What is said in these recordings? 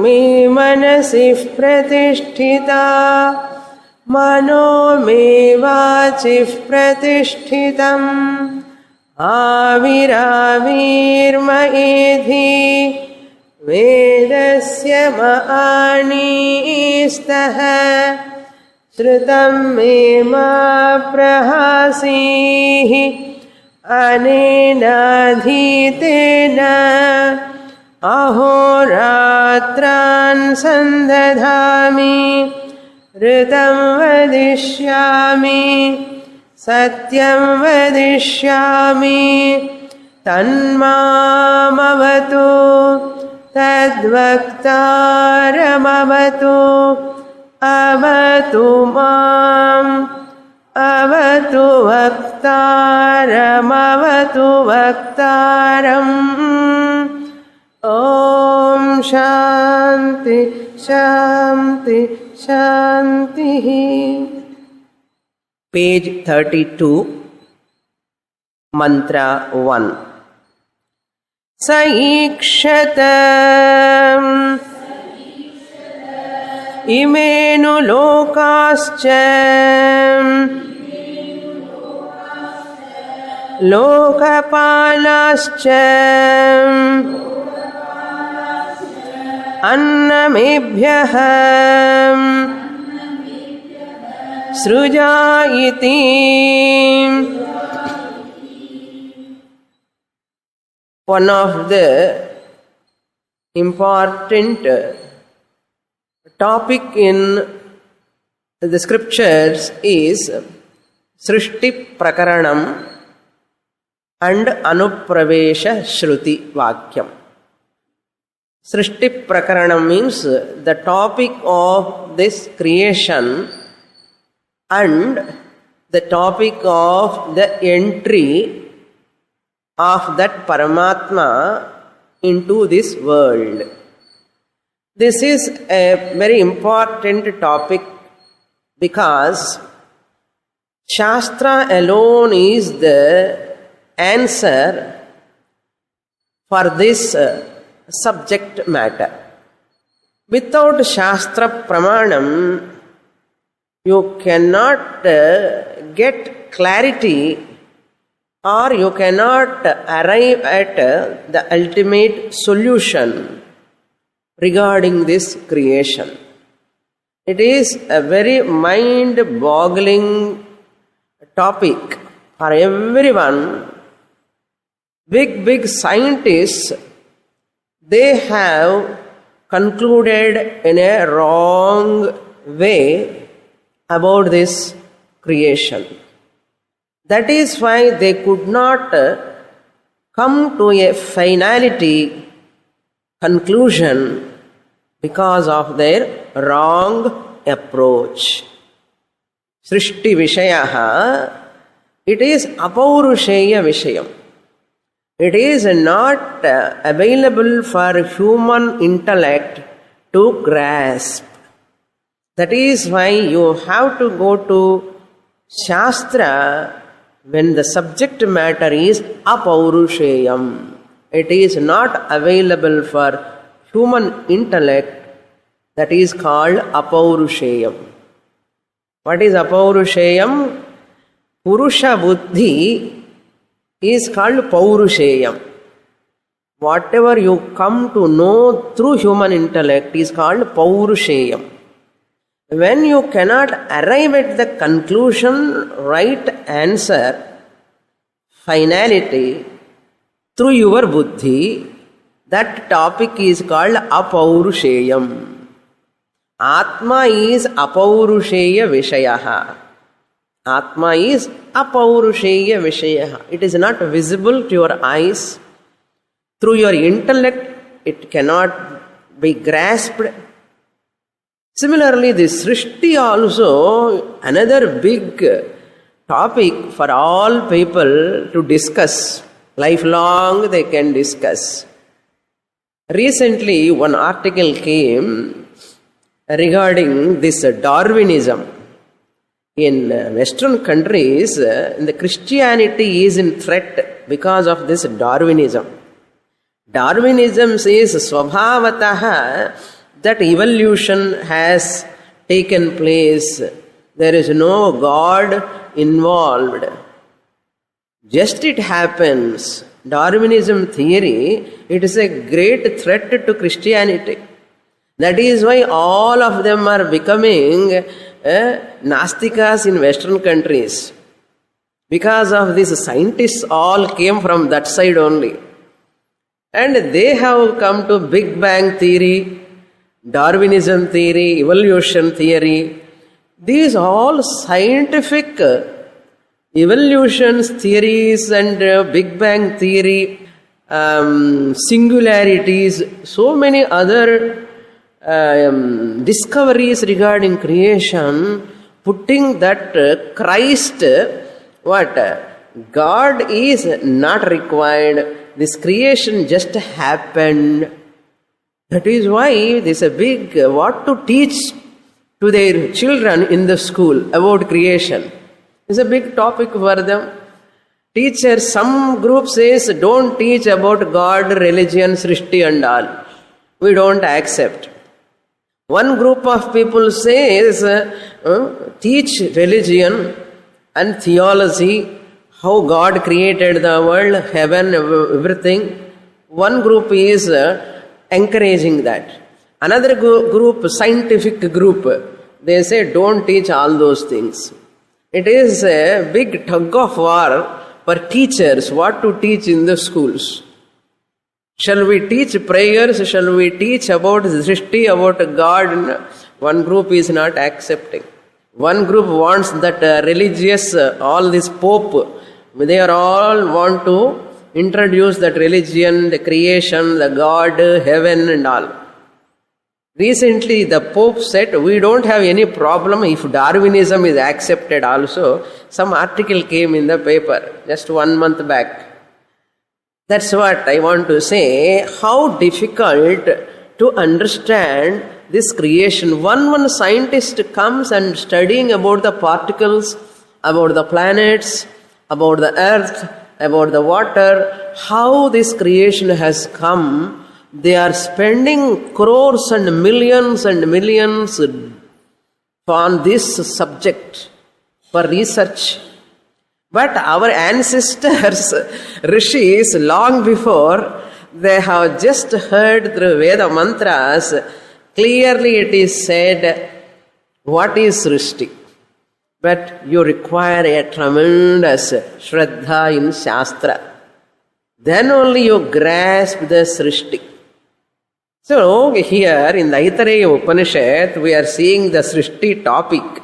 मे मनसि प्रतिष्ठिता मनो मे वाचि प्रतिष्ठितम् आविराविर्मयेधि वेदस्य मआनीस्तः श्रुतं मे मा प्रहासीः अनेनाधीतेन अहोरात्रान् सन्दधामि ऋतं वदिष्यामि सत्यं वदिष्यामि तन्मामवतु तद्वक्तारमवतु अवतु माम् अवतु वक्तारमवतु वक्तारम् ॐ शान्ति शान्ति शान्तिः. Page 32, Mantra 1. Saikshata imenu lokascha lokapalascha annamebhyah srujayiti. One of the important topic in the scriptures is Srishti Prakaranam and Anupravesha Shruti Vakyam. Srishti Prakaranam means the topic of this creation and the topic of the entry of that Paramatma into this world. This is a very important topic because Shastra alone is the answer for this subject matter. Without Shastra Pramanam, you cannot get clarity or you cannot arrive at the ultimate solution regarding this creation. It is a very mind-boggling topic for everyone. Big scientists, they have concluded in a wrong way about this creation. That is why they could not come to a finality conclusion because of their wrong approach. Srishti Vishayaha, it is Apaurusheya Vishayam. It is not available for human intellect to grasp. That is why you have to go to Shastra when the subject matter is Apaurusheyam. It is not available for human intellect. That is called Apaurusheyam. What is Apaurusheyam? Purusha Buddhi is called Paurusheyam. Whatever you come to know through human intellect is called Paurusheyam. When you cannot arrive at the conclusion, right answer, finality, through your buddhi, that topic is called Apaurusheyam. Atma is Apaurusheya Vishayaha. Atma is Apaurusheya Vishayaha. It is not visible to your eyes. Through your intellect, it cannot be grasped. Similarly, this Srishti also another big topic for all people to discuss. Lifelong they can discuss. Recently, one article came regarding this Darwinism. In Western countries, the Christianity is in threat because of this Darwinism. Darwinism says Swabhavataha that evolution has taken place. There is no God involved. Just it happens. Darwinism theory, it is a great threat to Christianity. That is why all of them are becoming Nastikas in Western countries. Because of these scientists all came from that side only. And they have come to Big Bang theory, Darwinism theory, evolution theory. These all scientific evolutions theories and Big Bang theory, singularities, so many other discoveries regarding creation, putting that Christ, God is not required. This creation just happened. That is why there's a big what to teach to their children in the school about creation. It's a big topic for them. Teachers, some group says, don't teach about God, religion, Srishti and all. We don't accept. One group of people says, teach religion and theology, how God created the world, heaven, everything. One group is encouraging that. Another group, scientific group, they say don't teach all those things. It is a big tug of war for teachers what to teach in the schools. Shall we teach prayers? Shall we teach about Srishti, about God? One group is not accepting. One group wants that religious, all this Pope, they are all want to introduce that religion, the creation, the God, heaven and all. Recently the Pope said, we don't have any problem if Darwinism is accepted also. Some article came in the paper just 1 month back. That's what I want to say, how difficult to understand this creation. One scientist comes and studying about the particles, about the planets, about the earth, about the water, how this creation has come. They are spending crores and millions on this subject for research. But our ancestors, rishis, long before, they have just heard through Veda mantras, clearly it is said, what is Srishti? But you require a tremendous Shraddha in Shastra. Then only you grasp the Srishti. So here in the Aitareyopanishad, we are seeing the Srishti topic.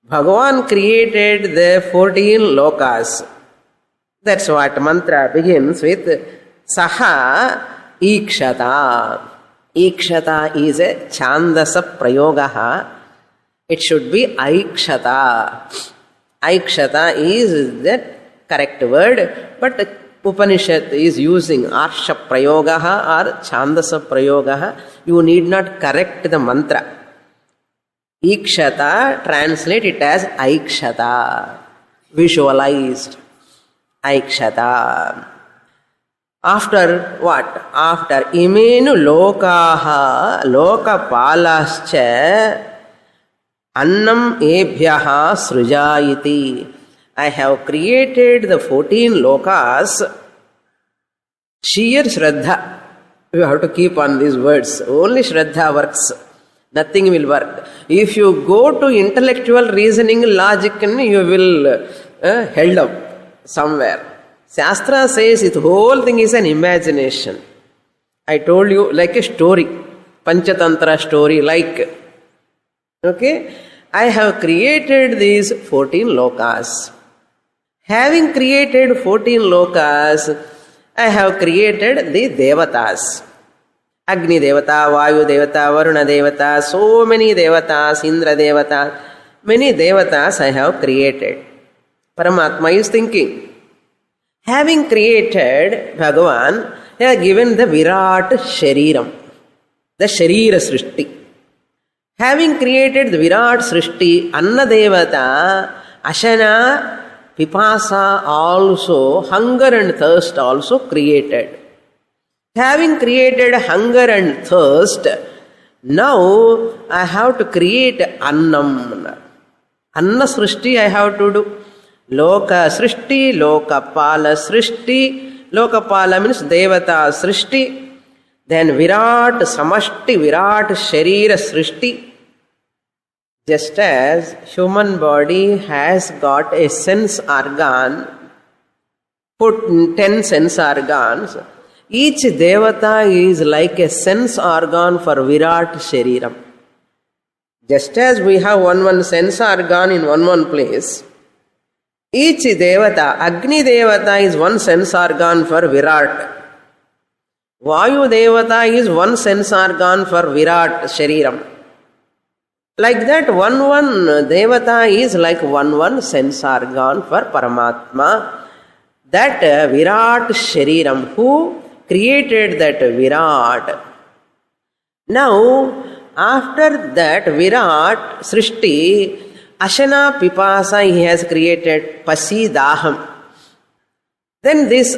Bhagavan created the 14 lokas. That's what mantra begins with. Saha ikshata. Ikshata is a chandasa prayogaha. It should be aikshata. Aikshata is the correct word, but Upanishad is using arsha prayogaha or chandasa prayogaha. You need not correct the mantra. Ikshata, translate it as aikshata, visualized. Aikshata. After what? After imenu lokaha, lokapalascha, annam ebhyaha srujayiti. I have created the 14 lokas. Sheer Shraddha. You have to keep on these words. Only Shraddha works. Nothing will work. If you go to intellectual reasoning, logic, you will held up somewhere. Shastra says the whole thing is an imagination. I told you like a story. Panchatantra story like. Okay? I have created these 14 lokas. Having created 14 lokas, I have created the devatas. Agni devata, Vayu devata, Varuna devata, so many devatas, Indra devata, many devatas I have created. Paramatma is thinking. Having created Bhagavan, he has given the Virat Shariram, the Sharira Srishti. Having created the Virat Srishti, Anna devata, Ashana, Pipasa also, hunger and thirst also created. Having created hunger and thirst, Now I have to create Annam. Anna Srishti I have to do. Loka Srishti, Lokapala Srishti. Lokapala means Devata Srishti. Then Virat Samashti, Virat Sharira Srishti. Just as human body has got a sense organ, put 10 sense organs, each devata is like a sense organ for Virat Shariram. Just as we have one sense organ in one place, each devata, Agni devata is one sense organ for Virat. Vayu devata is one sense organ for Virat Shariram. Like that, one devata is like one sense organ for Paramatma. That Virat Shariram, who created that Virat. Now, after that Virat Srishti, Ashana Pipasa he has created Pasi Daham. Then this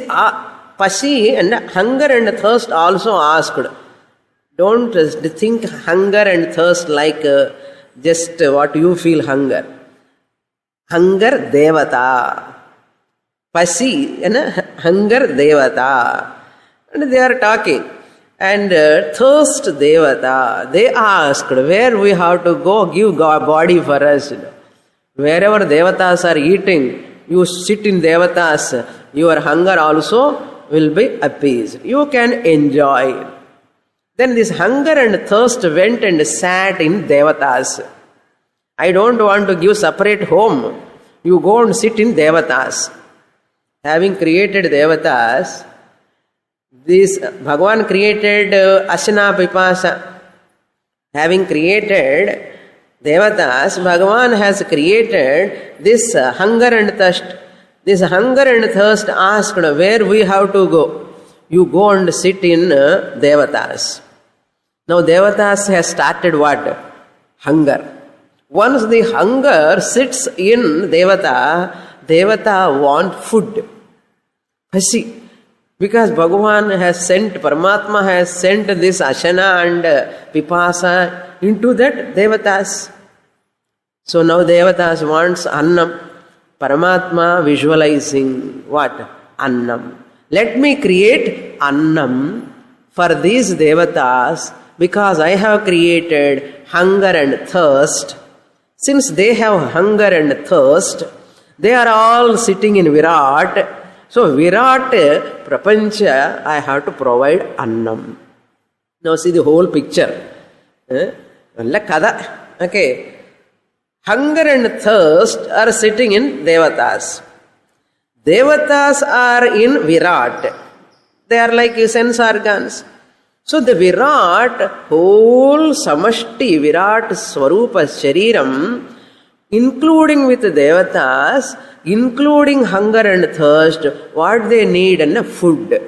Pasi and hunger and thirst also asked. Don't think hunger and thirst like just what you feel hunger. Hunger Devata. Pasi and hunger Devata. And they are talking. And thirst Devata. They asked where we have to go give body for us. Wherever Devatas are eating, you sit in Devatas, your hunger also will be appeased. You can enjoy. Then this hunger and thirst went and sat in Devatas. I don't want to give separate home. You go and sit in Devatas. Having created Devatas, this Bhagavan created Ashana Pipasa. Having created Devatas, Bhagavan has created this hunger and thirst. This hunger and thirst asked where we have to go. You go and sit in Devatas. Now Devatas has started what? Hunger. Once the hunger sits in Devata want food. Pasi. Because Bhagavan has sent, Paramatma has sent this Ashana and Pipasa into that Devatas. So now Devatas wants Annam. Paramatma visualizing what? Annam. Let me create Annam for these Devatas because I have created hunger and thirst. Since they have hunger and thirst, they are all sitting in Virat. So Virat Prapancha, I have to provide Annam. Now see the whole picture. Okay. Hunger and thirst are sitting in Devatas. Devatas are in Virat. They are like sense organs. So the Virat, whole Samashti, Virat Swarupa Shariram, including with the Devatas, including hunger and thirst, what they need and food.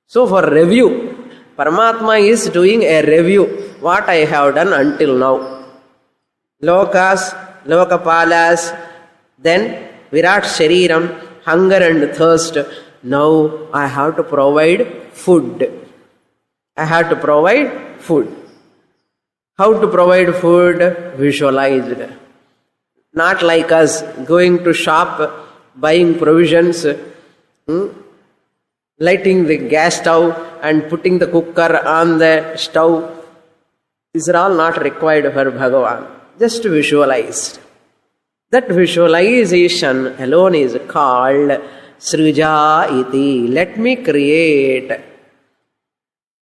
So for review, Paramatma is doing a review, what I have done until now. Lokas, Lokapalas, then Virat Shariram, hunger and thirst. Now I have to provide food. I have to provide food. How to provide food? Visualized. Not like us going to shop, buying provisions, lighting the gas stove and putting the cooker on the stove. These are all not required for Bhagavan. Just visualized. That visualization alone is called Srija iti. Let me create.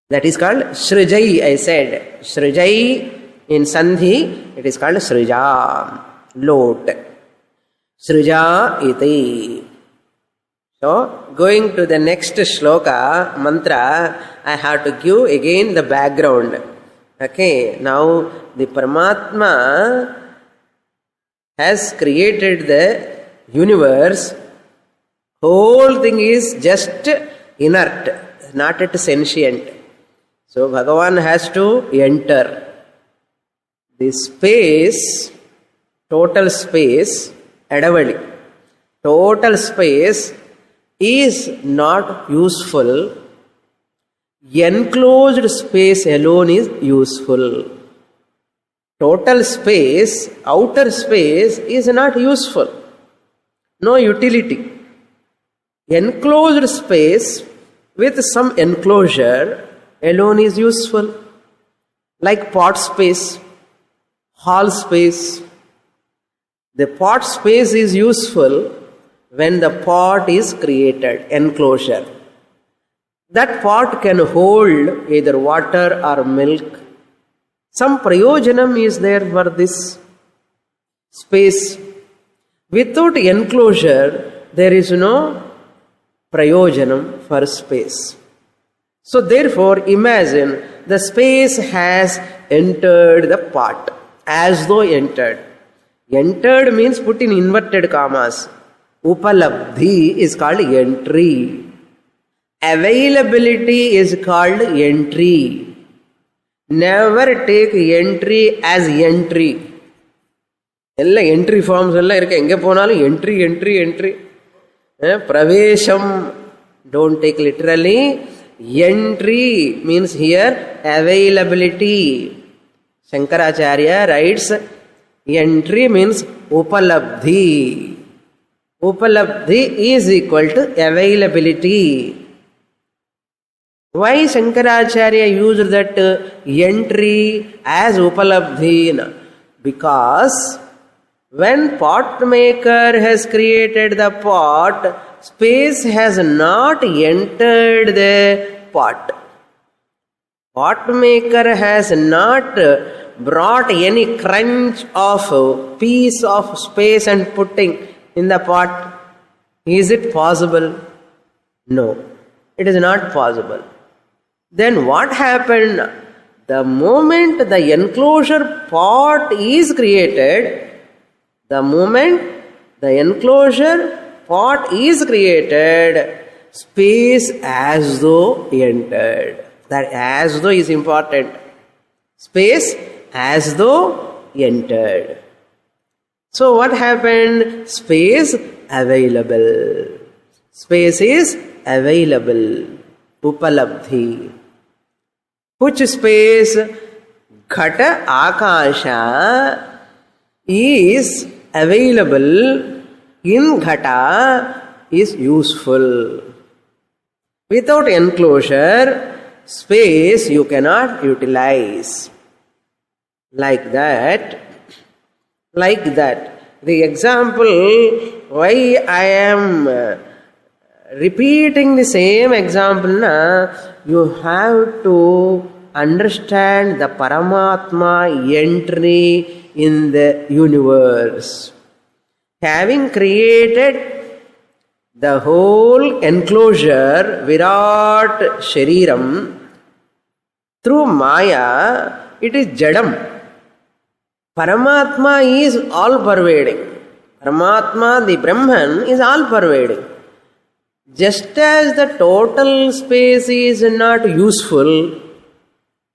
That is called Srijai, I said. Srijai in Sandhi, it is called Srija. Lot. Srija iti. So, going to the next shloka, mantra, I have to give again the background. Okay, now the Paramatma has created the universe. Whole thing is just inert, not yet sentient. So Bhagavan has to enter the space, total space, Edavali. Total space is not useful Enclosed space alone is useful. Total space, outer space is not useful. No utility. Enclosed space with some enclosure alone is useful. Like pot space, hall space. The pot space is useful when the pot is created, enclosure. That pot can hold either water or milk. Some prayojanam is there for this space. Without enclosure, there is no prayojanam for space. So therefore, imagine the space has entered the pot, as though entered. Entered means put in inverted commas. Upalabdhi is called entry. Availability is called entry. Never take entry as entry. Ella entry forms ella irukku enga ponalu entry. Pravesham, don't take literally. Entry means here availability. Shankaracharya writes entry means upalabdhi. Upalabdhi is equal to availability. Why Shankaracharya used that entry as upalabdhi? Because when pot maker has created the pot, space has not entered the pot. Pot maker has not brought any crunch of piece of space and putting in the pot. Is it possible? No, it is not possible. Then what happened? The moment the enclosure pot is created, space as though entered. That as though is important. Space as though entered. So what happened? Space available. Space is available. Upalabdhi. Which space? Ghata Akasha is available in Ghata is useful. Without enclosure, space you cannot utilize. Like that. The example, why I am repeating the same example, you have to understand the Paramatma entry in the universe. Having created the whole enclosure, Virat Shariram, through Maya, it is Jadam. Paramatma is all-pervading. Paramatma, the Brahman, is all-pervading. Just as the total space is not useful,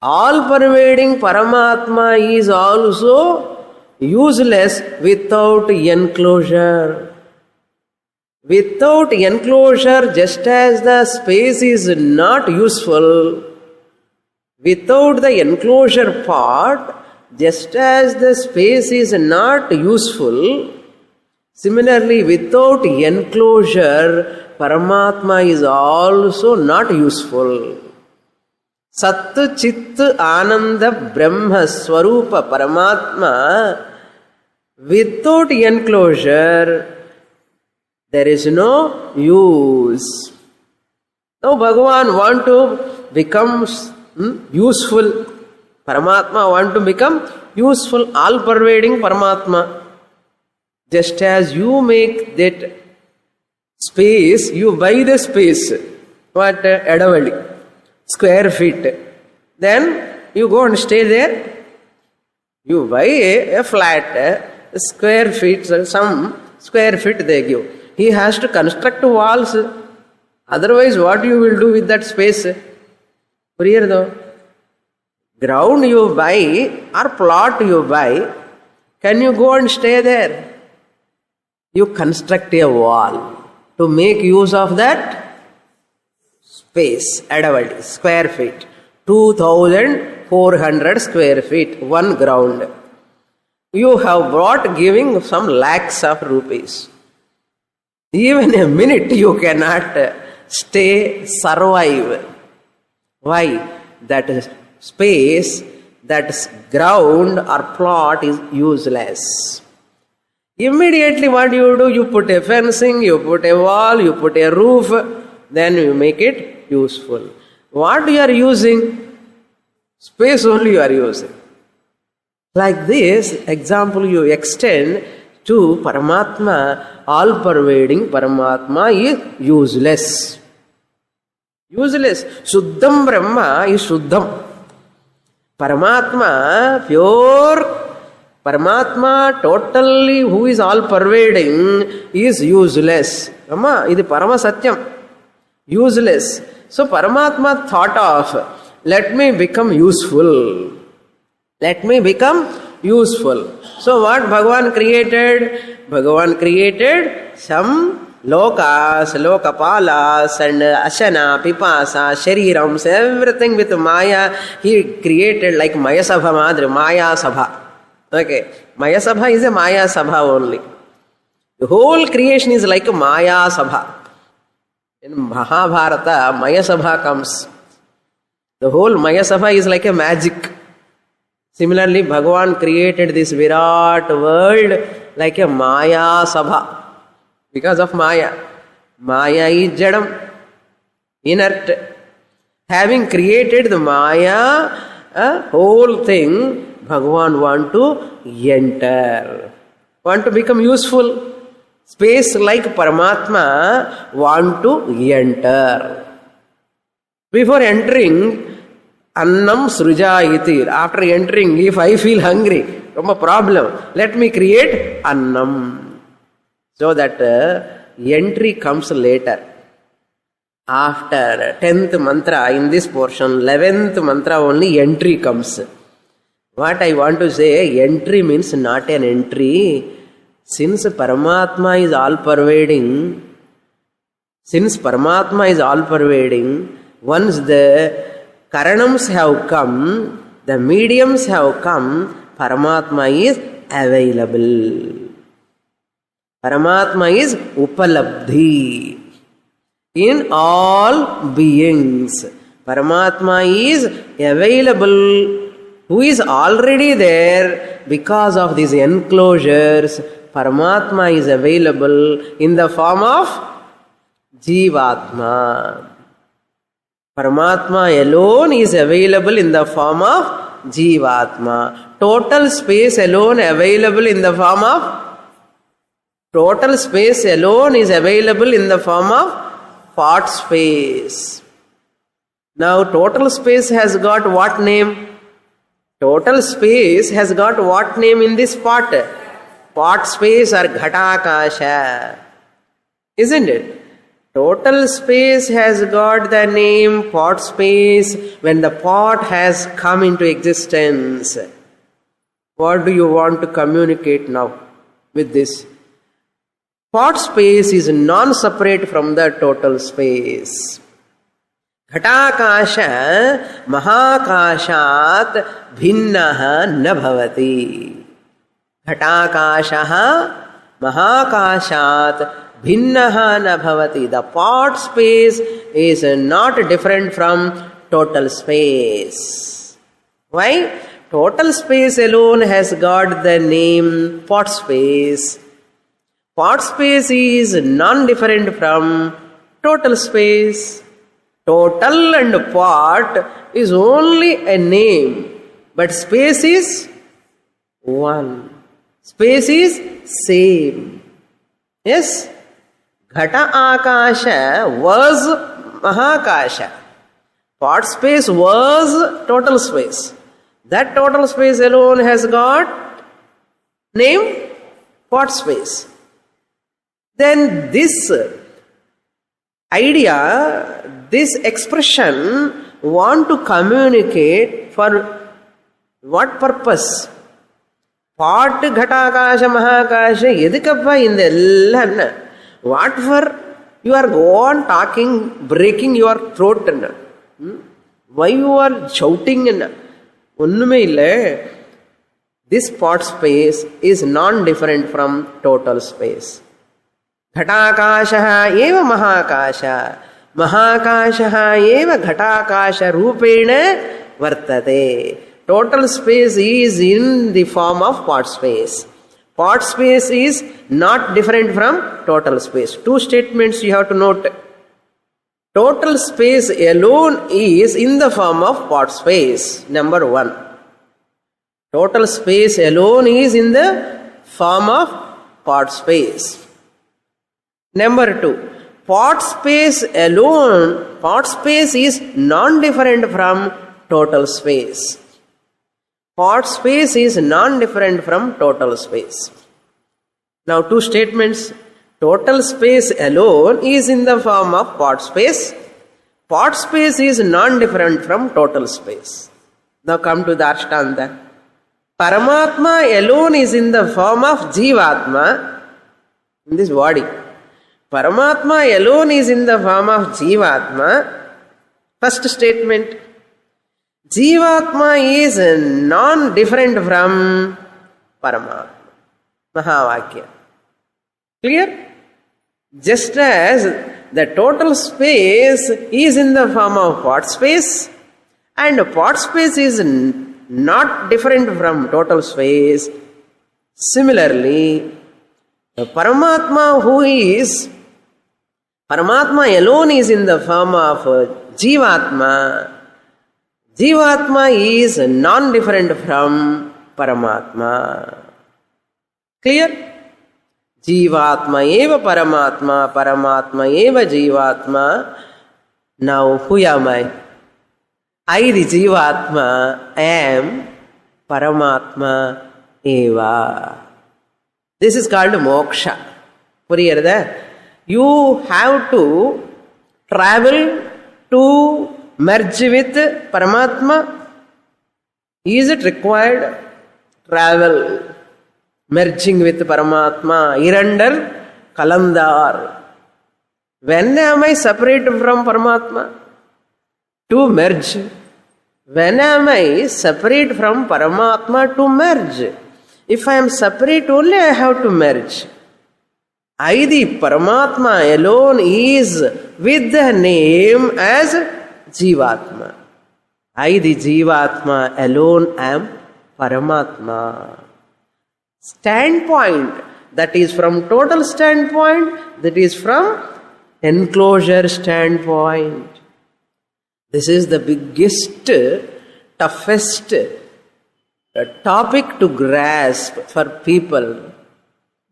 all-pervading Paramatma is also useless without enclosure. Without enclosure, just as the space is not useful, without the enclosure part, just as the space is not useful, similarly, without enclosure, Paramatma is also not useful. Sat Chit Ananda Brahma Swarupa Paramatma, without enclosure, there is no use. Now Bhagavan want to become useful. Paramatma want to become useful, all-pervading Paramatma. Just as you make that space, you buy the space. What? Edavali. Square feet. Then you go and stay there. You buy a flat, square feet, some square feet they give. He has to construct walls. Otherwise, what you will do with that space? Puriyarado? Ground you buy or plot you buy, can you go and stay there? You construct a wall to make use of that space, adavadi, square feet. 2,400 square feet, one ground. You have brought giving some lakhs of rupees. Even a minute you cannot stay, survive. Why? That space, that ground or plot is useless. Immediately what do? You put a fencing, you put a wall, you put a roof, then you make it useful. What you are using? Space only you are using. Like this example you extend to Paramatma, all-pervading Paramatma is useless. Useless. Shuddham Brahma is Shuddham. Paramatma, pure Paramatma, totally who is all-pervading is useless. Amma, ఇది పరమ సత్యం. Useless. So Paramatma thought of, let me become useful. Let me become useful. So what Bhagavan created? Bhagavan created some lokas, lokapalas and ashana, pipasa, sharirams, everything with Maya. He created like Maya Sabha Madri, Maya Sabha. Okay, Maya Sabha is a Maya Sabha only. The whole creation is like a Maya Sabha. In Mahabharata, Maya Sabha comes. The whole Maya Sabha is like a magic. Similarly, Bhagavan created this Virat world like a Maya Sabha. Because of Maya. Maya is Jadam, inert. Having created the Maya, whole thing, Bhagavan want to enter. Want to become useful. Space like Paramatma want to enter. Before entering, Annam Srujayati. After entering, if I feel hungry, no problem. Let me create Annam. So that entry comes later. After 10th mantra in this portion, 11th mantra only entry comes. What I want to say, entry means not an entry. Since Paramatma is all-pervading, once the Karanams have come, the mediums have come, Paramatma is available. Paramatma is upalabdhi in all beings. Paramatma is available, who is already there because of these enclosures. Paramatma is available in the form of Jivatma. Paramatma alone is available in the form of Jivatma. Total space alone available in the form of Total space alone is available in the form of part space. Now total space has got what name? Total space has got what name in this part? Part space or Ghatakasha. Isn't it? Total space has got the name pot space when the pot has come into existence. What do you want to communicate now with this? Pot space is non-separate from the total space. Ghatakasha mahakashat bhinnaha na bhavati. Ghatakasha mahakashat bhinnaha na bhavati. The pot space is not different from total space. Why? Total space alone has got the name pot space. Pot space is non-different from total space. Total and pot is only a name, but space is one. Space is same. Yes? Ghata Akasha was Mahakasha. Pot space was total space. That total space alone has got name pot space. Then this idea, this expression want to communicate for what purpose? Pot, Ghatakasha, Mahakasha, edukappa in the What for You are go on talking, breaking your throat. Why you are shouting? This part space is non-different from total space. Ghatakasha eva mahakasha. Mahakasha eva ghatakasha rupena vartate. Total space is in the form of part space. Part space is not different from total space. Two statements you have to note. Total space alone is in the form of part space. Number one. Total space alone is in the form of part space. Number two. Part space alone, part space is non-different from total space. Part space is non-different from total space. Now two statements. Total space alone is in the form of part space. Part space is non-different from total space. Now come to the Ashtanga. Paramatma alone is in the form of Jivatma in this body. Paramatma alone is in the form of Jivatma. First statement. Jivatma is non-different from Paramatma. Mahavakya. Clear? Just as the total space is in the form of part space, and part space is not different from total space, similarly, the Paramatma Paramatma alone is in the form of Jivatma. Jivatma is non-different from Paramatma. Clear? Jivatma eva Paramatma, Paramatma eva Jivatma. Now who am I? I, the Jivatma, am Paramatma eva. This is called moksha. Puriyarada? You have to travel to merge with Paramatma. Is it required? Travel. Merging with Paramatma. Irandar Kalandar. When am I separate from Paramatma? To merge. When am I separate from Paramatma to merge? If I am separate only, I have to merge. I, the Paramatma alone, is with the name as Jivatma. I, the Jivatma alone, am Paramatma. Standpoint, that is from total standpoint, that is from enclosure standpoint. This is the biggest, toughest topic to grasp for people.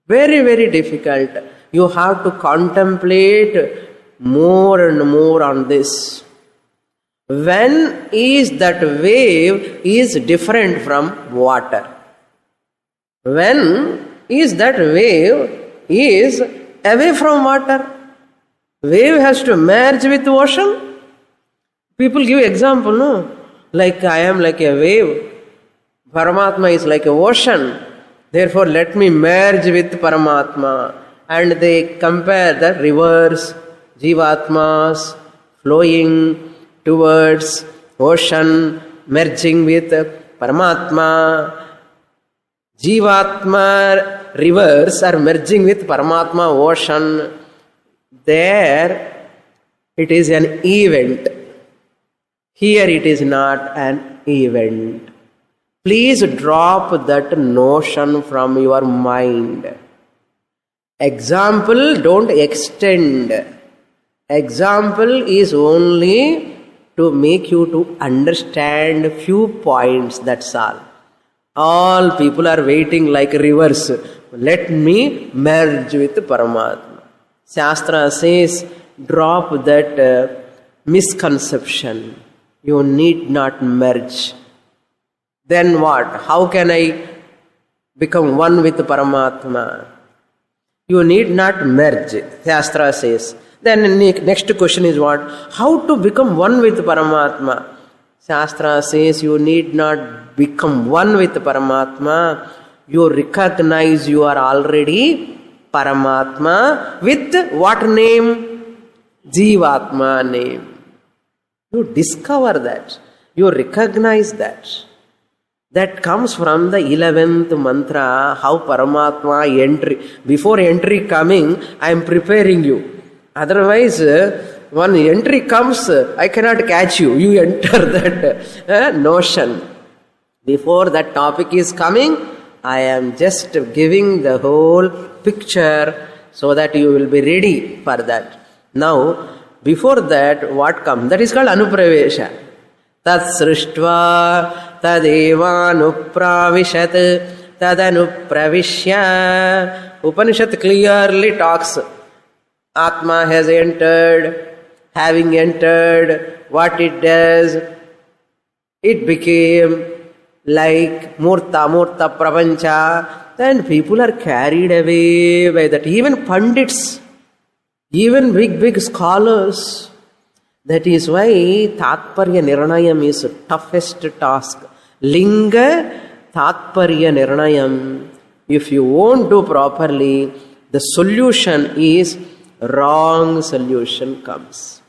Very, very difficult. You have to contemplate more and more on this. When is that wave is different from water? When is that wave is away from water? Wave has to merge with ocean. People give example, no? Like I am like a wave. Paramatma is like a ocean. Therefore, let me merge with Paramatma. And they compare the rivers, Jivatmas, flowing towards ocean, merging with Paramatma. Jivatma rivers are merging with Paramatma ocean. There, it is an event. Here, it is not an event. Please drop that notion from your mind. Example, don't extend. Example is only to make you to understand few points, that's all. All people are waiting like rivers. Let me merge with Paramatma. Shastra says, drop that misconception. You need not merge. Then what? How can I become one with Paramatma? You need not merge, Shastra says. Then next question is what? How to become one with Paramatma? Shastra says you need not become one with Paramatma. You recognize you are already Paramatma with what name? Jivatma name. You discover that. You recognize that. That comes from the 11th mantra, how Paramatma entry. Before entry coming, I am preparing you. Otherwise, when entry comes, I cannot catch you. You enter that notion. Before that topic is coming, I am just giving the whole picture so that you will be ready for that. Now, before that, what comes? That is called Anupravesha. Tat srishtva tadevanupravishat tadanupravishya. Upanishad clearly talks. Atma has entered, having entered, what it does, it became like murta prapancha. Then people are carried away by that. Even Pandits, even big scholars. That is why Tatparya Nirnayam is the toughest task. Linga Tatparya Nirnayam. If you won't do properly, the solution is wrong solution comes.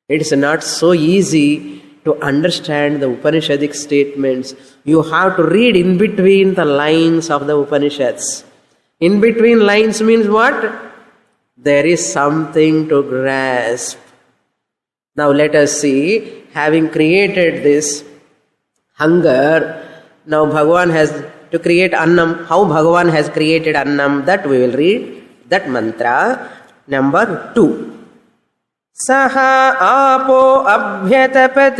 It is not so easy to understand the Upanishadic statements. You have to read in between the lines of the Upanishads. In between lines means what? There is something to grasp. Now let us see, having created this hunger, now Bhagavan has to create Annam. How Bhagavan has created Annam, that we will read. That mantra, number 2. Saha apo abhyatapat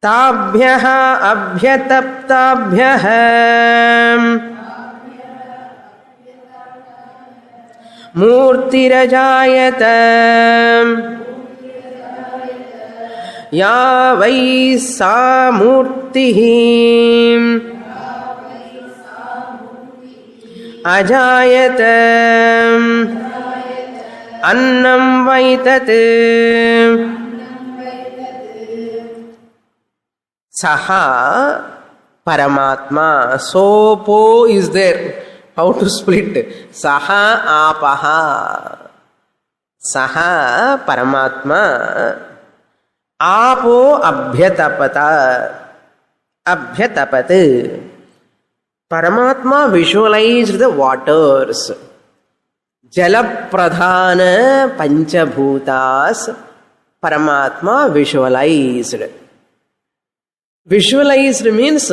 tabhyaha abhyataptabhyaha Murtirajayata Ya vai sa murtihi Ajayata Annam vaitat Saha Paramatma. So is there. How to split? Saha apaha. Saha Paramatma. Apo abhyatapata. Abhyatapat. Paramatma visualized the waters. Jalapradhana panchabhutas. Paramatma visualized. Visualized means,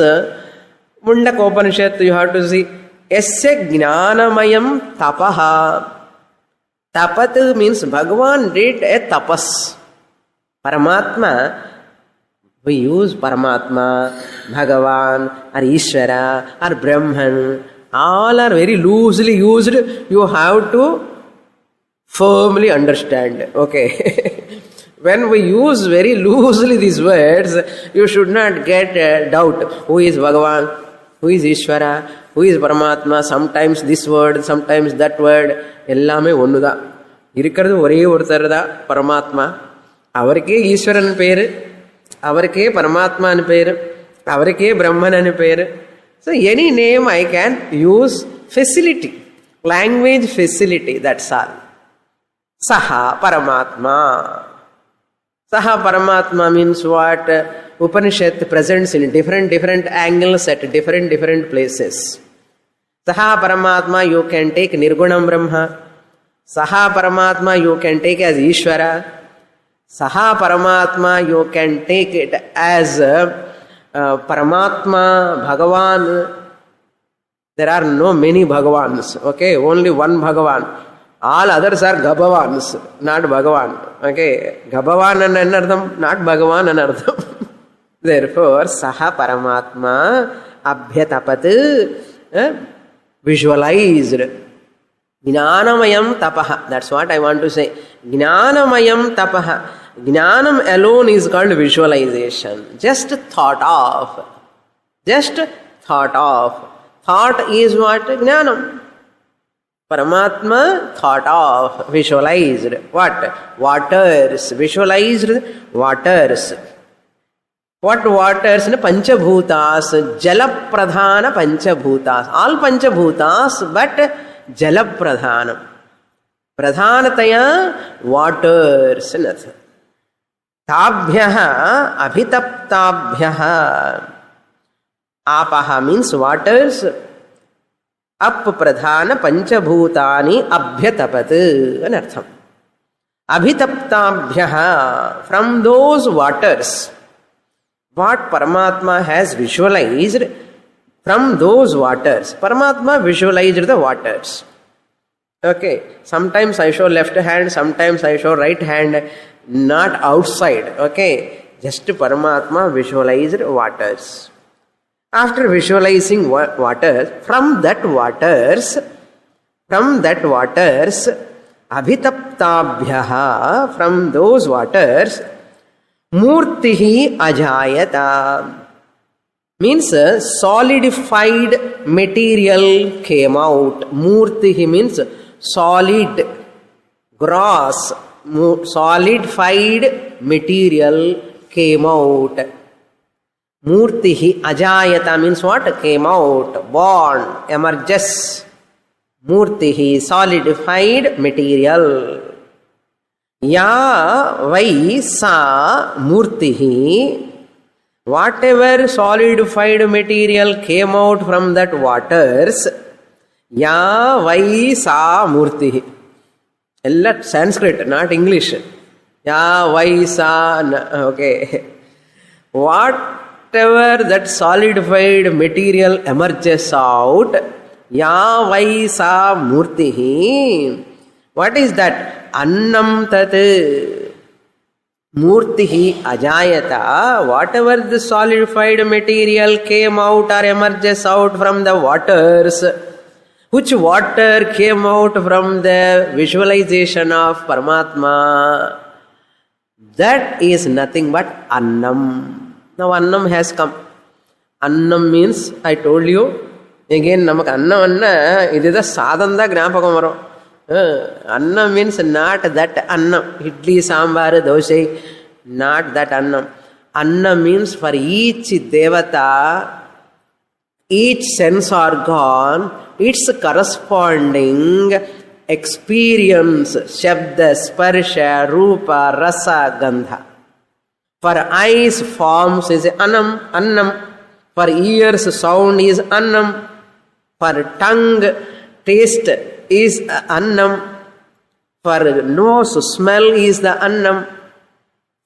Mundakopanishad, you have to see, Yasya Jnanamayam Tapaha. Tapat means Bhagavan did a tapas. Paramatma, we use Paramatma, Bhagavan, or Ishvara, or Brahman. All are very loosely used. You have to firmly understand. Okay. When we use very loosely these words, you should not get a doubt. Who is Bhagavan? Who is Ishvara? Who is Paramatma? Sometimes this word, sometimes that word. Ellame onnuda. Irikkaradu ore ortharada Paramatma. Avarke Ishvaran peru. Avarke Paramatma anu peru. Avarke Brahman anu peru. So any name I can use facility. Language facility, that's all. Saha Paramatma. Saha Paramatma means what? Upanishad presents in different angles at different places. Saha Paramatma you can take Nirgunam Brahma. Saha Paramatma you can take as Ishvara. Saha Paramatma you can take it as Paramatma, Bhagavan. There are no many Bhagavans. Okay, only one Bhagavan. All others are Gabhavans, not Bhagavan. Okay, Gabhavan anardham, not Bhagavan anardham. Therefore, Saha Paramatma Abhyatapat visualized. Jnanamayam tapaha. That's what I want to say. Jnanamayam tapaha. Jnanam alone is called visualization. Just thought of. Just thought of. Thought is what? Jnanam. Paramatma thought of, visualized. What? Waters. Visualized waters. What waters? Panchabhutas, Jalapradhana Panchabhutas. All Panchabhutas, but Jalapradhanam. Pradhanataya waters. Tabhyaha abhitaptabhyaha. Apaha means waters. Up pradhana panchabhutani abhyatapat. Anartham. Abhitaptabhyaha. From those waters, what Paramatma has visualized, from those waters, Paramatma visualized the waters. Okay, sometimes I show left hand, sometimes I show right hand, not outside. Okay, just Paramatma visualized waters. After visualizing waters, from that waters, abhitaptabhyaha, from those waters, murtihi ajayata, means a solidified material came out. Murtihi means solid, gross, solidified material came out. Murtihi ajayata means what? Came out, born, emerges. Murtihi, solidified material. Ya vai sa murtihi, whatever solidified material came out from that waters, ya vai sa murtihi. Ella Sanskrit, not English. Ya vai sa, okay. Whatever that solidified material emerges out, ya vai sa murtihi. What is that? Annam tat. Murtihi ajayata. Whatever the solidified material came out or emerges out from the waters. Which water came out from the visualization of Paramatma? That is nothing but Annam. Now Annam has come. Annam means, I told you, again, namak Annam anna, it is a sadanda gnapakam varum. Annam means not that Annam. Idli, sambar, dosai, not that Annam. Annam means for each devata, each sense organ, its corresponding experience, shabda, sparsha, rupa, rasa, gandha. For eyes, forms is annam. For ears, sound is annam. For tongue, taste is annam. For nose, smell is the annam.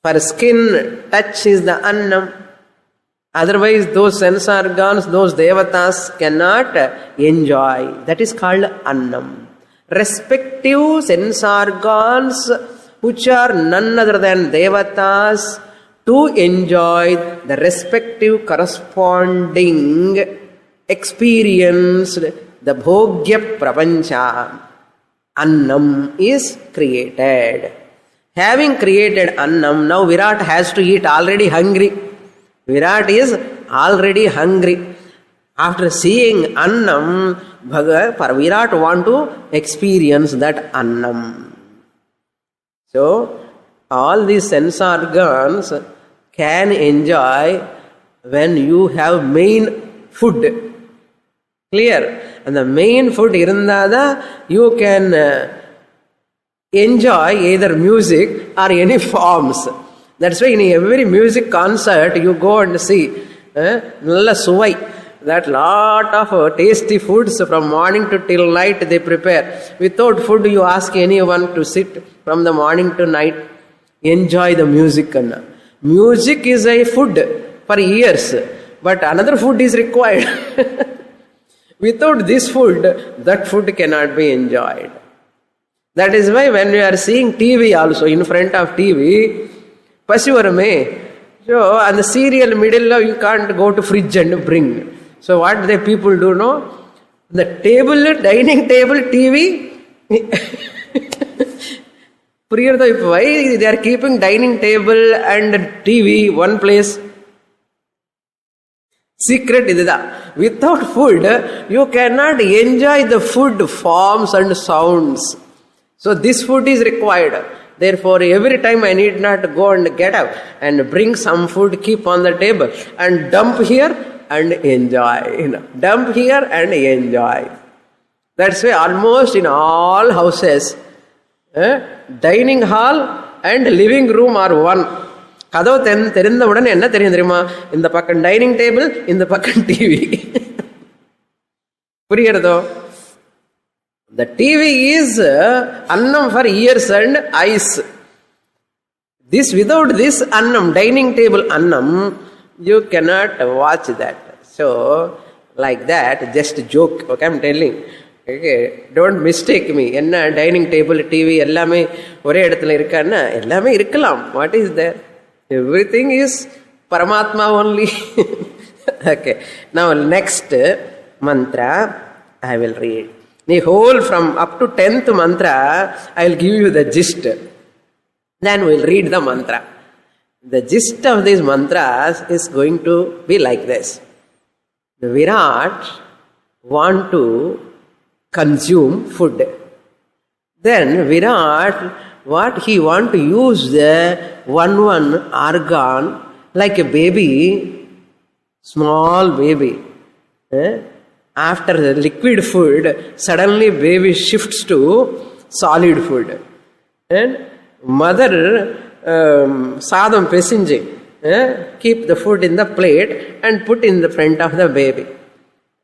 For skin, touch is the annam. Otherwise, those sense organs, those devatas cannot enjoy. That is called annam. Respective sense organs, which are none other than devatas, to enjoy the respective corresponding experience, the bhogya prapancha, annam is created. Having created annam, now Virat has to eat, already hungry. Virat is already hungry. After seeing annam, Virat want to experience that annam. So, all these sense organs can enjoy when you have main food. Clear? And the main food irundada, you can enjoy either music or any forms. That's why in every music concert you go and see nalla suvai, that lot of tasty foods from morning to till night they prepare. Without food you ask anyone to sit from the morning to night, enjoy the music. Music is a food for ears, but another food is required. Without this food, that food cannot be enjoyed. That is why when we are seeing TV also, in front of TV, Pasivarame, so on the serial middle you can't go to fridge and bring. So what the people do know? The table, dining table, TV. Why they are keeping dining table and TV one place? Secret is that without food, you cannot enjoy the food forms and sounds. So this food is required. Therefore, every time I need not go and get up and bring some food, keep on the table and dump here and enjoy. Dump here and enjoy. That's why almost in all houses, dining hall and living room are one. கதவு தெரிந்த உடனே என்ன தெரியும் தெரியுமா? இந்த பக்கம் dining table, இந்த பக்கம் TV. புரிகிறதோ? The TV is annam for ears and eyes. Without this annam, dining table annam, you cannot watch that. So, like that, just joke. Okay, I'm telling. Okay, don't mistake me. என்ன dining table, TV எல்லாமே ஒரே இடத்துல இருக்கான்னா எல்லாமே இருக்கலாம். What is there? Everything is Paramatma only. Okay, now next mantra I will read. The whole from up to 10th mantra, I will give you the gist. Then we will read the mantra. The gist of these mantras is going to be like this. The Virat want to consume food. Then Virat, what he want to use the one organ like a baby, small baby. After the liquid food, suddenly baby shifts to solid food. And mother sadam pesinji, keep the food in the plate and put in the front of the baby.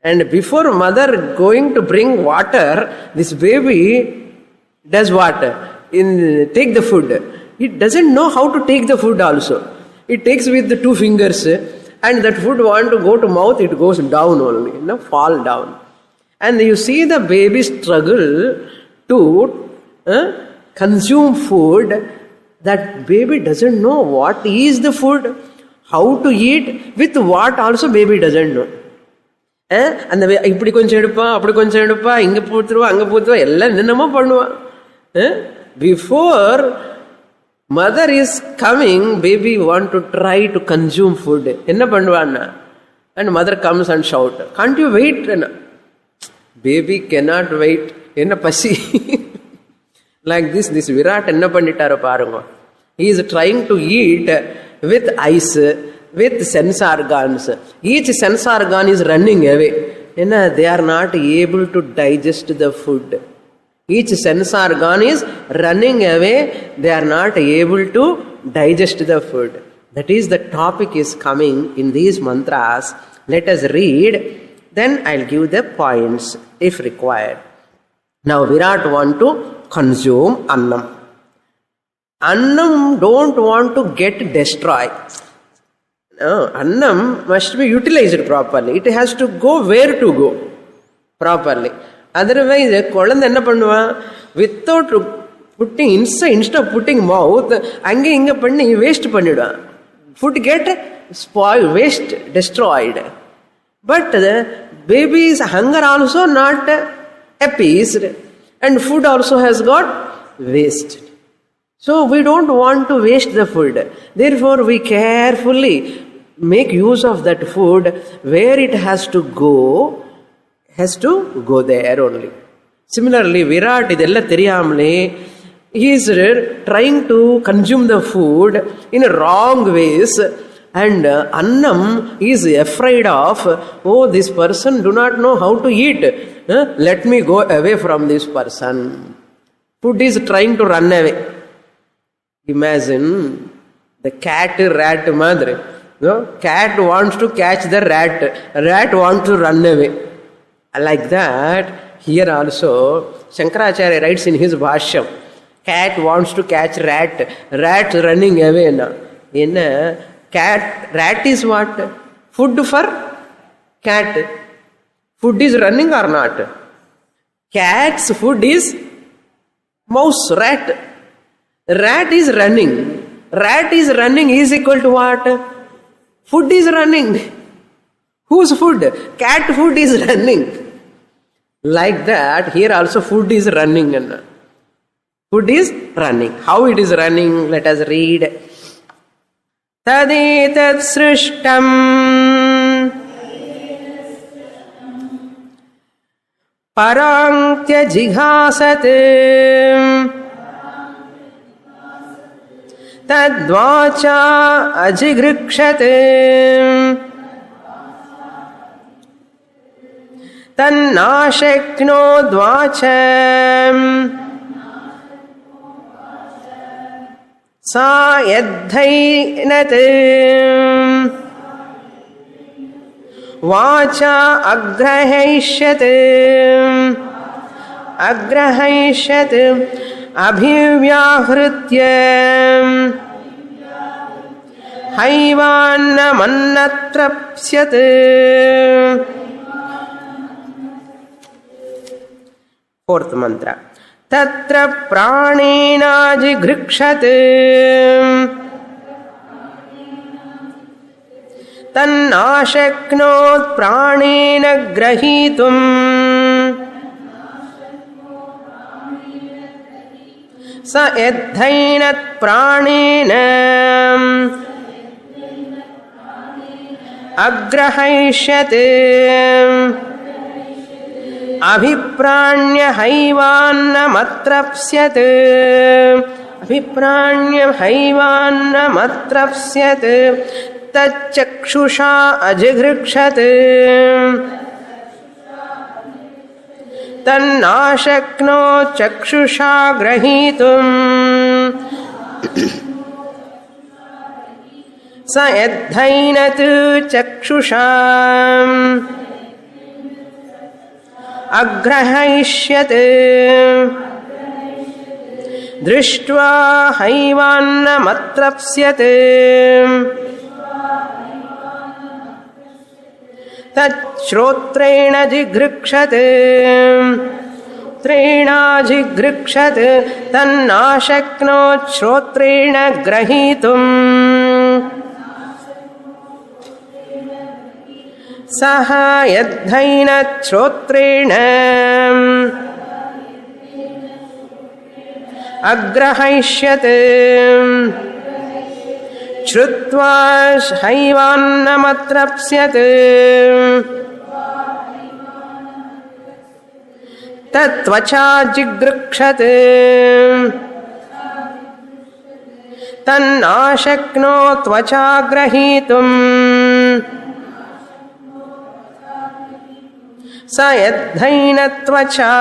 And before mother going to bring water, this baby does what? Take the food. It doesn't know how to take the food also. It takes with the two fingers. And that food want to go to mouth, it goes down only, fall down. And you see the baby struggle to consume food. That baby doesn't know what is the food, how to eat, with what also baby doesn't know. அந்த இப்படி கொஞ்சம் எடுப்பா, அப்படி கொஞ்சம் எடுப்பா, இங்க பூத்துருவா, அங்க பூத்துருவா, எல்லாம் என்னென்னமோ பண்ணுவா. Before mother is coming, baby want to try to consume food. என்ன பண்ணுவான்னா? And mother comes and shout, can't you wait? Baby cannot wait. என்ன பசி? Like this Virat என்ன பண்ணிட்டாரோ பாருங்க. He is trying to eat with eyes, with sense organs. Each sense organ is running away. They are not able to digest the food. Each sense organ is running away. They are not able to digest the food. That is the topic is coming in these mantras. Let us read. Then I'll give the points if required. Now Virat want to consume annam. Annam don't want to get destroyed. No, annam must be utilized properly. It has to go where to go properly. Otherwise, குழந்தை என்ன பண்ணுவா? Without putting inside, instead of putting mouth, அங்கே இங்க பண்ணி waste பண்ணிடுவான். Food get spoiled, waste, destroyed. But the baby's hunger also not appeased, and food also has got wasted. So we don't want to waste the food. Therefore, we carefully make use of that food. Where it has to go there only. Similarly, Virat idella theriyamale, he is trying to consume the food in wrong ways, and annam is afraid of, oh, this person do not know how to eat. Let me go away from this person. Food is trying to run away. Imagine the cat rat madre. Cat wants to catch the rat. Rat wants to run away. Like that, here also, Shankaracharya writes in his Bhashyam, cat wants to catch rat. Rat running away. Rat is what? Food for cat. Food is running or not? Cat's food is mouse, rat. Rat is running. Rat is running is equal to what? Food is running. Whose food? Cat food is running. Like that, here also food is running. Food is running. How it is running? Let us read. Tadetat srishtam parantya jighasate tadvacha ajigrikshat tannashekno dvacha sa yadhainat vacha agrahaishyat abhivyahritya haivannamannatrapsyat. Fourth mantra. Tatra pranena jighrikshat tannashaknot pranena grahitum sa yadhainat pranena agrahaishyat abhipranya haivannamatrapsyat tachakshusha ajighrikshat tannashakno chakshusha grahitum sa yadhainat chakshusha agrahaishyat drishtva haivannamatrapsyat tachrotrena jighrikshat jighrikshat tannashakno shrotrena grahitum saha yadhainat shrotrena agrahaishyat shrutva haivannamatrapsyat tatvacha jighrikshat tannashakno tvacha grahitum sa yadhainat tvacha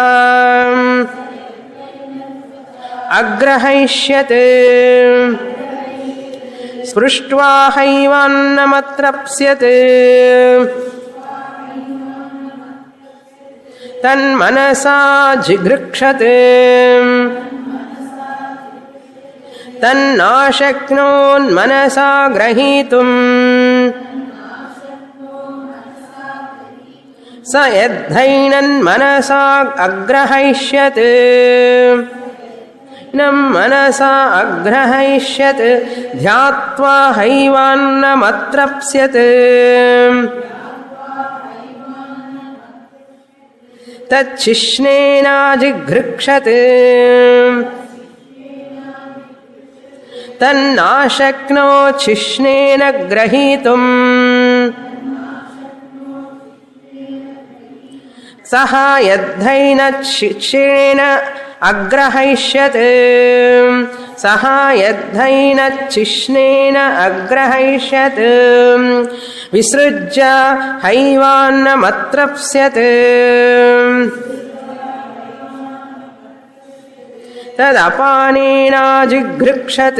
agrahaishyat sprishtva haivannamatrapsyat tannmanasa jighrikshat tannashaknon manasa grahitum sa yadhainan manasa agrahaishyat nam manasa agrahaishyat dhyatva haivannamatrapsyat tachishnena jighrikshat tannashakno chishnena grahitum saha yadhainat chishnena agrahaishyat saha yadhainat chishnena agrahaishyat visrujya haivannamatrapsyat tadapanena jighrikshat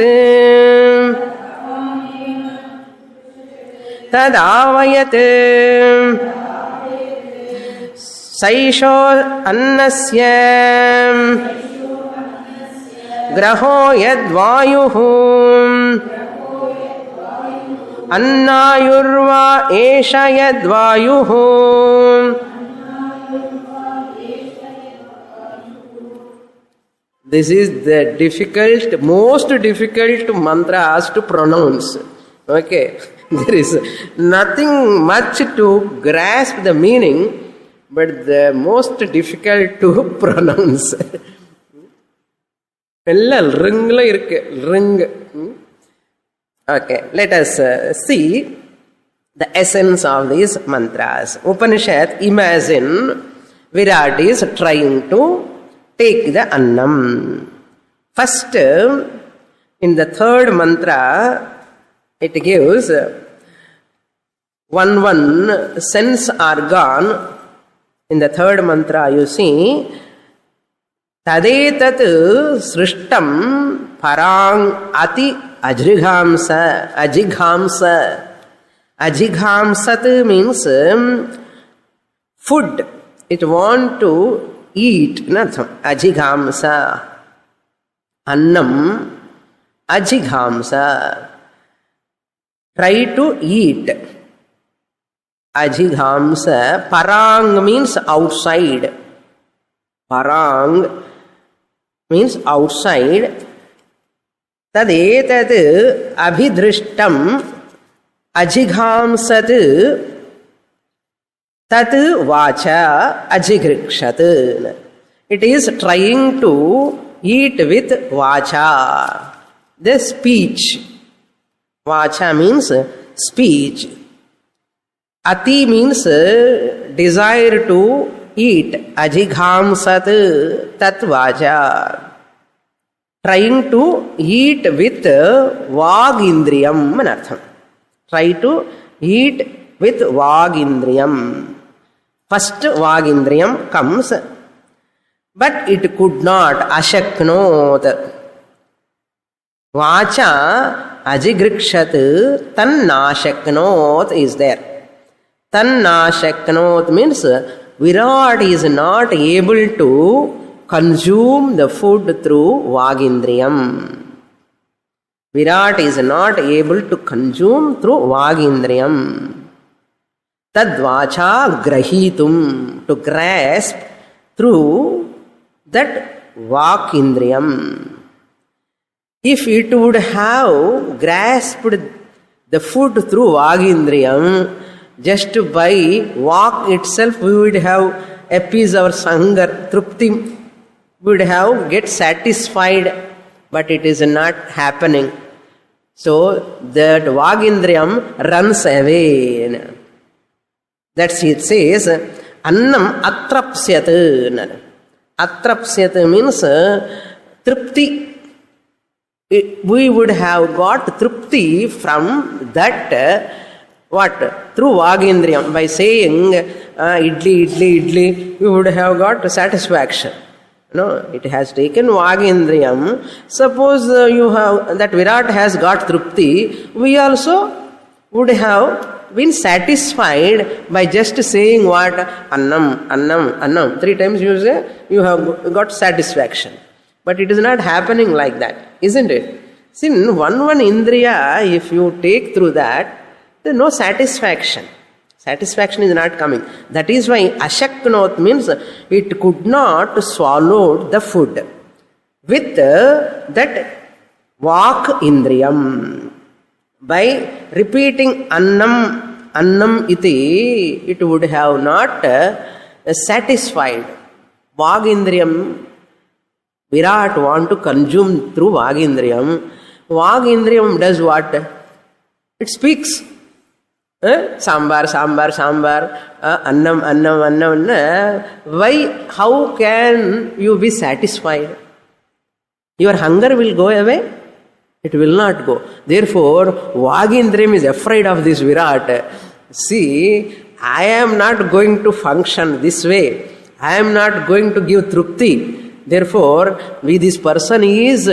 tadavayat saisho annasya graho yadvayuhu annayurva esha yadvayuhu. This is the most difficult mantras to pronounce. Okay, there is nothing much to grasp the meaning, but the most difficult to pronounce. Okay, let us see the essence of these mantras. Upanishad imagine Virat is trying to take the annam. First, In the third mantra, it gives one sense organ. In the third mantra, you see, tadetat srishtam parang ati ajighamsa. Ajighamsat means food. It want to eat. Ajighamsa. Annam. Ajighamsa. Try to eat. Ajighamsa. Parang means outside. Parang means outside. Tadetat abhidrishtam ajighamsat tat vacha ajigrkshat. It is trying to eat with vacha, the speech. Vacha means speech. Ati means desire to eat. Ajighamsat tat vacha. Trying to eat with vagindriyam anartham. Try to eat with vagindriyam. First vagindriyam comes, but it could not. Ashaknot. Vacha ajigrkshat tannashaknot is there. Tannashaknot means Virat is not able to consume the food through vagindriyam. Virat is not able to consume through vagindriyam. Tadvacha grahitum, to grasp through that vakindriyam. If it would have grasped the food through vagindriyam, just by vak itself we would have appeased our hunger, trupti, would have get satisfied, but it is not happening. So that vagindriyam runs away. That's it says, annam atrapsyat. Atrapsyat means trupti. We would have got trupti from that, through vagindriyam. By saying idli, idli, idli, we would have got satisfaction. No, it has taken vagindriyam. Suppose you have that Virat has got trupti, we also would have been satisfied by just saying what? Annam, annam, annam. 3 times you say, you have got satisfaction. But it is not happening like that, isn't it? See, one indriya, if you take through that, there is no satisfaction. Satisfaction is not coming. That is why ashaknot means it could not swallow the food with that vak indriyam. By repeating annam, annam iti, it would have not satisfied. Vagindriyam, Virat want to consume through vagindriyam. Vagindriyam does what? It speaks. Sambar, sambar, sambar, annam, annam, annam. Why? How can you be satisfied? Your hunger will go away? It will not go. Therefore, vagindriyam is afraid of this Virat. See, I am not going to function this way. I am not going to give trupti. Therefore, this person is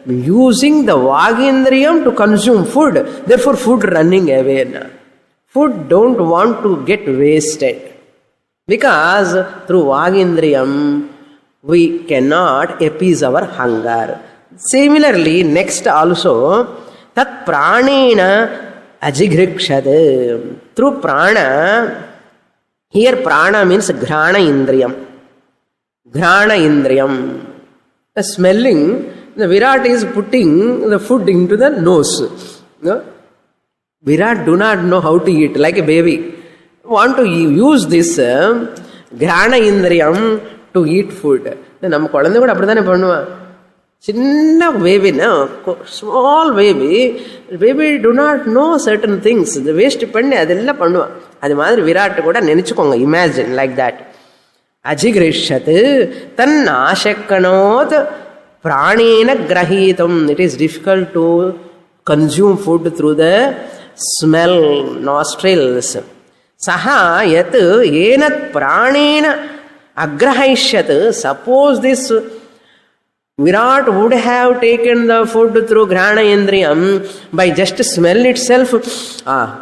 using the vagindriyam to consume food. Therefore, food running away. Food don't want to get wasted. Because through vagindriyam, we cannot appease our hunger. Similarly, next also, tat pranena ajigrikshad. Through prana, here prana means ghrana indriyam. Ghrana indriyam. The smelling, the Virat is putting the food into the nose. No? Virat do not know how to eat, like a baby. Want to use this ghrana indriyam to eat food. நம்ம குழந்தை கூட அப்படித்தானே பண்ணுவான். சின்ன baby, small baby do not know certain things. இது waste பண்ணி அதெல்லாம் பண்ணுவான். அது மாதிரி விராட் கூட நினைச்சுக்கோங்க. Imagine like that. அஜிகிரேஷத் தன் ஆசக்கனோத் pranena grahitam. It is difficult to consume food through the smell, nostrils. Saha yat enat pranena agrahishyat. Suppose this Virat would have taken the food through Grana Indriyam, by just smell itself,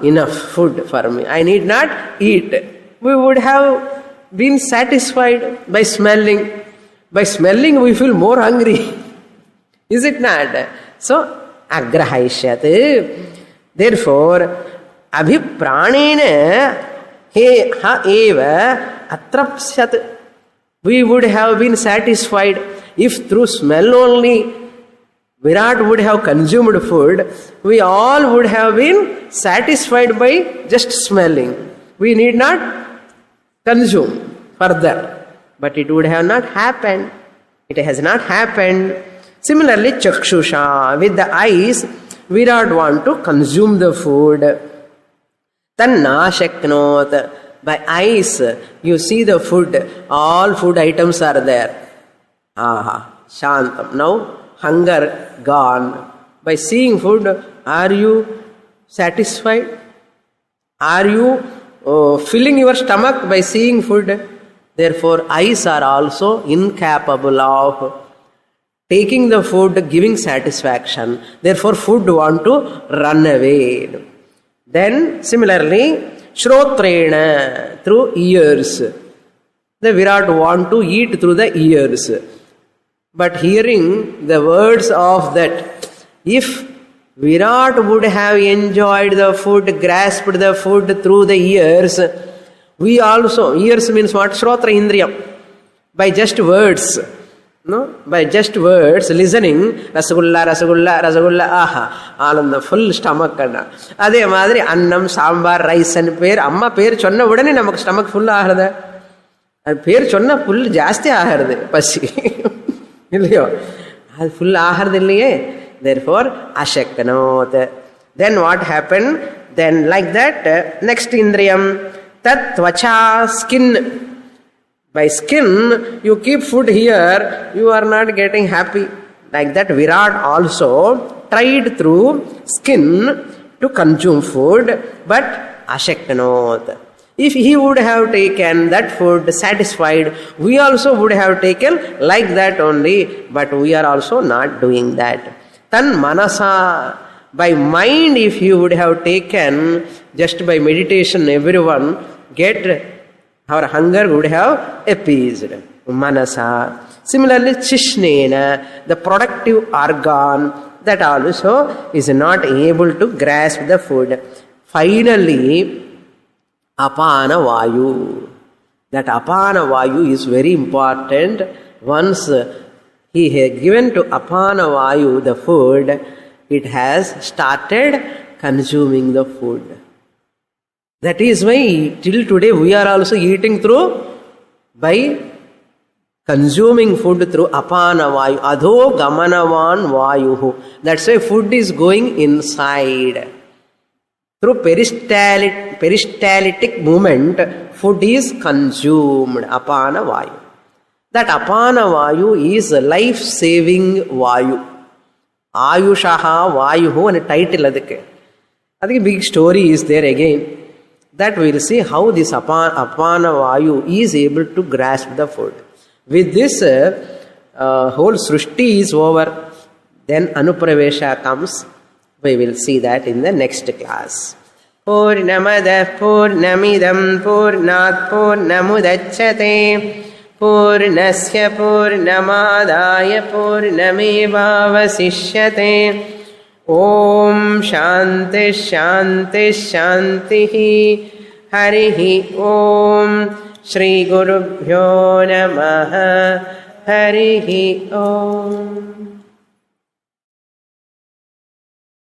enough food for me, I need not eat. We would have been satisfied by smelling. By smelling we feel more hungry. Is it not? So, agrahishyat. Therefore, abhipranena he ha eva atrapsyat. We would have been satisfied if through smell only Virat would have consumed food. We all would have been satisfied by just smelling. We need not consume further. But it would have not happened. It has not happened. Similarly, chakshusha, with the eyes, Virat want to consume the food. Tanna shaknot. By eyes, you see the food. All food items are there. Shantam. Now, hunger gone. By seeing food, are you satisfied? Are you filling your stomach by seeing food? Therefore, eyes are also incapable of taking the food, giving satisfaction. Therefore, food want to run away. Then, similarly, shrotrena, through ears. The Virat want to eat through the ears. But hearing the words of that, if Virat would have enjoyed the food, grasped the food through the ears, we also, ears means what? Shrotra Indriyam. By just words, no? By just words, listening, Rasagulla, Rasagulla, Rasagulla, aha, all on the full stomach. Adhe madri, annam, sambar, rice and pear, amma pear chonna udane namak stomach full aharada. And pear chonna full jasti aharade, pasi. Full aharade. Therefore, ashakkanot. Then what happened? Then like that, next indriyam, tat tvacha, skin. By skin, you keep food here, you are not getting happy. Like that, Virat also tried through skin to consume food, but ashakkanot. If he would have taken that food satisfied, we also would have taken like that only, but we are also not doing that. Tan manasa, by mind, if you would have taken, just by meditation, everyone get, our hunger would have appeased. Manasa. Similarly, chishnena, the productive organ, that also is not able to grasp the food. Finally, apana vayu. That apana vayu is very important. Once he has given to apana vayu the food, it has started consuming the food. That is why till today we are also eating through, by consuming food through apana vayu. Adho gamanavan vayuhu. That's why food is going inside. Through peristaltic movement, food is consumed. Apana vayu. That apana vayu is life-saving vayu. Ayushaha vayuhu and a title. I think a big story is there again. That we will see how this apana vayu is able to grasp the food. With this, whole srushti is over. Then anupravesha comes. We will see that in the next class. Purnamada purnamidam purnat purnamudachyate purnasya purnamadaya purnamevavasishyate. Om Shanti Shanti Shanti. Harihi Om. Shri Gurubhyo Namaha. Harihi Om.